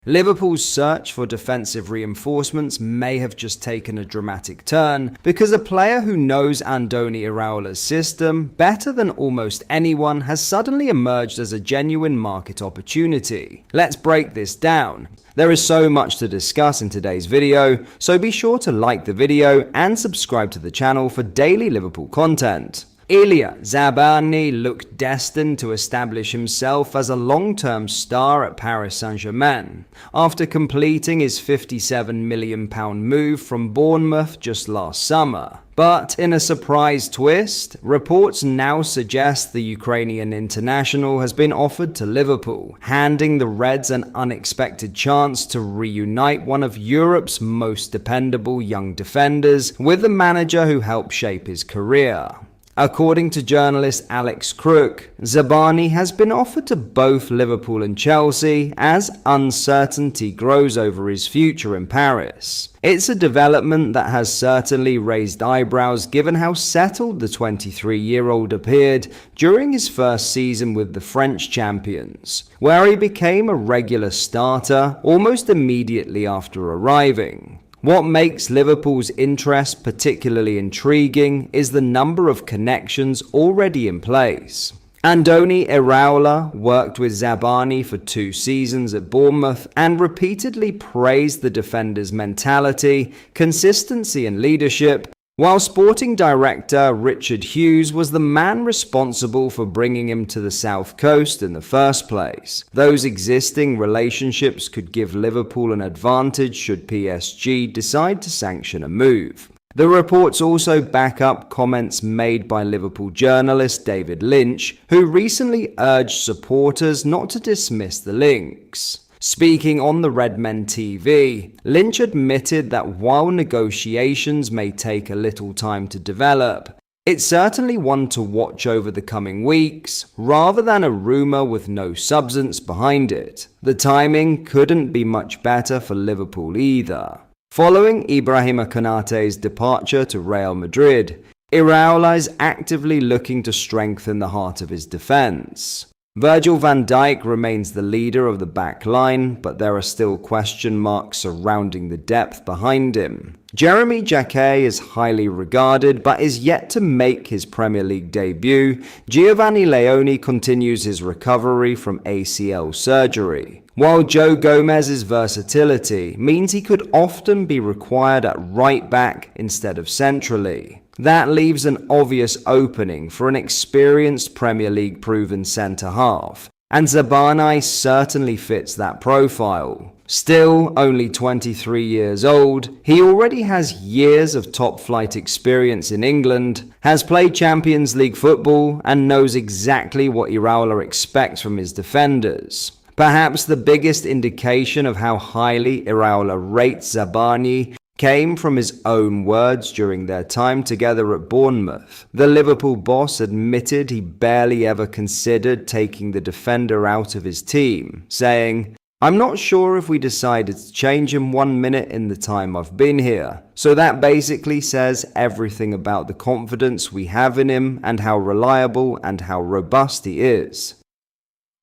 Liverpool's search for defensive reinforcements may have just taken a dramatic turn because a player who knows Andoni Iraola's system better than almost anyone has suddenly emerged as a genuine market opportunity. Let's break this down. There is so much to discuss in today's video, so be sure to like the video and subscribe to the channel for daily Liverpool content. Ilya Zabani looked destined to establish himself as a long-term star at Paris Saint-Germain after completing his £57 million move from Bournemouth just last summer. But in a surprise twist, reports now suggest the Ukrainian international has been offered to Liverpool, handing the Reds an unexpected chance to reunite one of Europe's most dependable young defenders with the manager who helped shape his career. According to journalist Alex Crook, Zabani has been offered to both Liverpool and Chelsea as uncertainty grows over his future in Paris. It's a development that has certainly raised eyebrows given how settled the 23-year-old appeared during his first season with the French champions, where he became a regular starter almost immediately after arriving. What makes Liverpool's interest particularly intriguing is the number of connections already in place. Andoni Iraola worked with Zabani for 2 seasons at Bournemouth and repeatedly praised the defender's mentality, consistency and leadership, while sporting director Richard Hughes was the man responsible for bringing him to the South Coast in the first place. Those existing relationships could give Liverpool an advantage should PSG decide to sanction a move. The reports also back up comments made by Liverpool journalist David Lynch, who recently urged supporters not to dismiss the links. Speaking on the Redmen TV, Lynch admitted that while negotiations may take a little time to develop, it's certainly one to watch over the coming weeks, rather than a rumour with no substance behind it. The timing couldn't be much better for Liverpool either. Following Ibrahima Konaté's departure to Real Madrid, Iraola is actively looking to strengthen the heart of his defence. Virgil van Dijk remains the leader of the back line, but there are still question marks surrounding the depth behind him. Jeremy Jacquet is highly regarded but is yet to make his Premier League debut. Giovanni Leone continues his recovery from ACL surgery, while Joe Gomez's versatility means he could often be required at right back instead of centrally. That leaves an obvious opening for an experienced Premier League proven centre-half, and Zabani certainly fits that profile. Still only 23 years old, he already has years of top-flight experience in England, has played Champions League football, and knows exactly what Iraola expects from his defenders. Perhaps the biggest indication of how highly Iraola rates Zabani came from his own words during their time together at Bournemouth. The Liverpool boss admitted he barely ever considered taking the defender out of his team, saying, "I'm not sure if we decided to change him 1 minute in the time I've been here." So that basically says everything about the confidence we have in him and how reliable and how robust he is.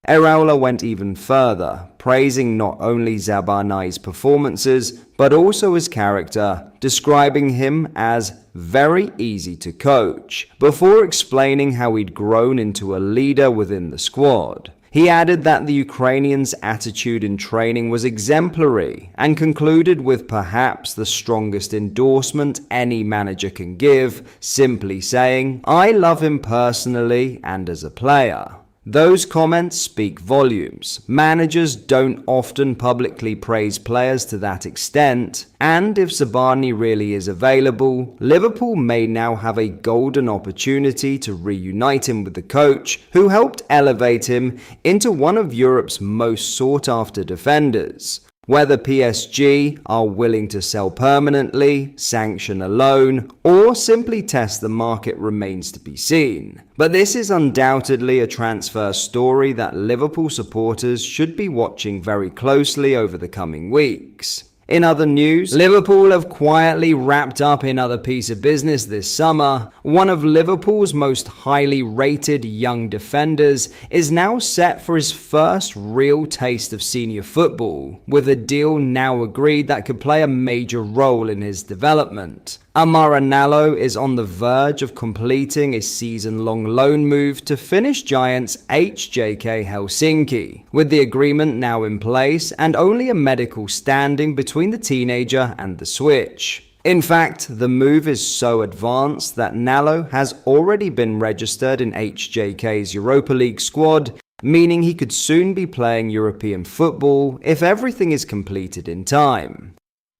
Iraola went even further, praising not only Zabani's performances, but also his character, describing him as very easy to coach, before explaining how he'd grown into a leader within the squad. He added that the Ukrainian's attitude in training was exemplary, and concluded with perhaps the strongest endorsement any manager can give, simply saying, "I love him personally and as a player." Those comments speak volumes. Managers don't often publicly praise players to that extent, and if Zabani really is available, Liverpool may now have a golden opportunity to reunite him with the coach who helped elevate him into one of Europe's most sought-after defenders. Whether PSG are willing to sell permanently, sanction a loan, or simply test the market remains to be seen. But this is undoubtedly a transfer story that Liverpool supporters should be watching very closely over the coming weeks. In other news, Liverpool have quietly wrapped up another piece of business this summer. One of Liverpool's most highly rated young defenders is now set for his first real taste of senior football, with a deal now agreed that could play a major role in his development. Nalo is on the verge of completing a season-long loan move to Finnish giants HJK Helsinki, with the agreement now in place and only a medical standing between the teenager and the switch. In fact, the move is so advanced that Nalo has already been registered in HJK's Europa League squad, meaning he could soon be playing European football if everything is completed in time.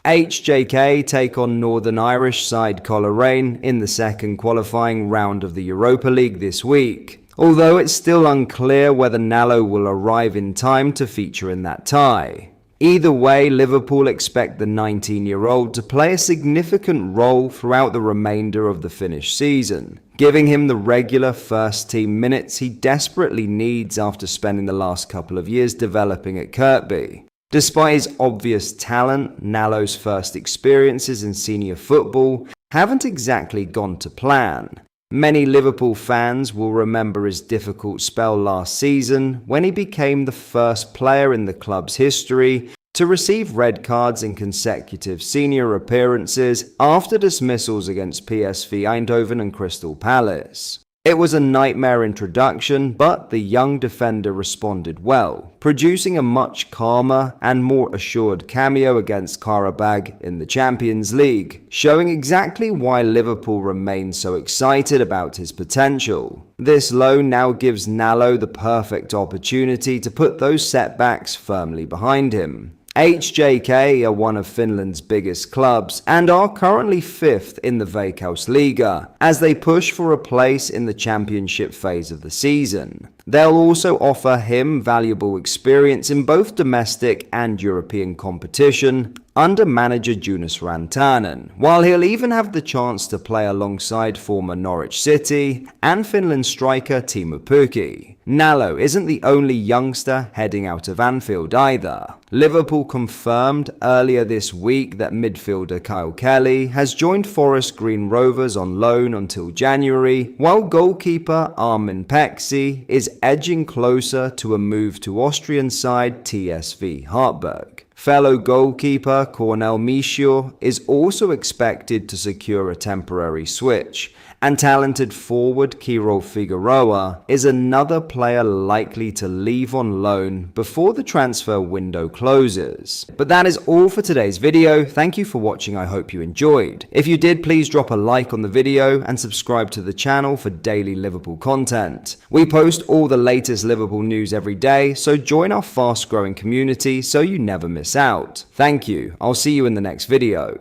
HJK take on Northern Irish side Coleraine in the second qualifying round of the Europa League this week, although it's still unclear whether Nalo will arrive in time to feature in that tie. Either way, Liverpool expect the 19-year-old to play a significant role throughout the remainder of the Finnish season, giving him the regular first-team minutes he desperately needs after spending the last couple of years developing at Kirkby. Despite his obvious talent, Nalo's first experiences in senior football haven't exactly gone to plan. Many Liverpool fans will remember his difficult spell last season when he became the first player in the club's history to receive red cards in consecutive senior appearances after dismissals against PSV Eindhoven and Crystal Palace. It was a nightmare introduction, but the young defender responded well, producing a much calmer and more assured cameo against Qarabag in the Champions League, showing exactly why Liverpool remains so excited about his potential. This loan now gives Nalo the perfect opportunity to put those setbacks firmly behind him. HJK are one of Finland's biggest clubs and are currently 5th in the Veikkausliiga as they push for a place in the championship phase of the season. They'll also offer him valuable experience in both domestic and European competition under manager Jonas Rantanen, while he'll even have the chance to play alongside former Norwich City and Finland striker Teemu Pukki. Nalo isn't the only youngster heading out of Anfield either. Liverpool confirmed earlier this week that midfielder Kyle Kelly has joined Forest Green Rovers on loan until January, while goalkeeper Armin Peksi is edging closer to a move to Austrian side TSV Hartberg. Fellow goalkeeper Cornel Michior is also expected to secure a temporary switch, and talented forward Kiro Figueroa is another player likely to leave on loan before the transfer window closes. But that is all for today's video. Thank you for watching. I hope you enjoyed. If you did, please drop a like on the video and subscribe to the channel for daily Liverpool content. We post all the latest Liverpool news every day, so join our fast-growing community so you never miss out. Thank you. I'll see you in the next video.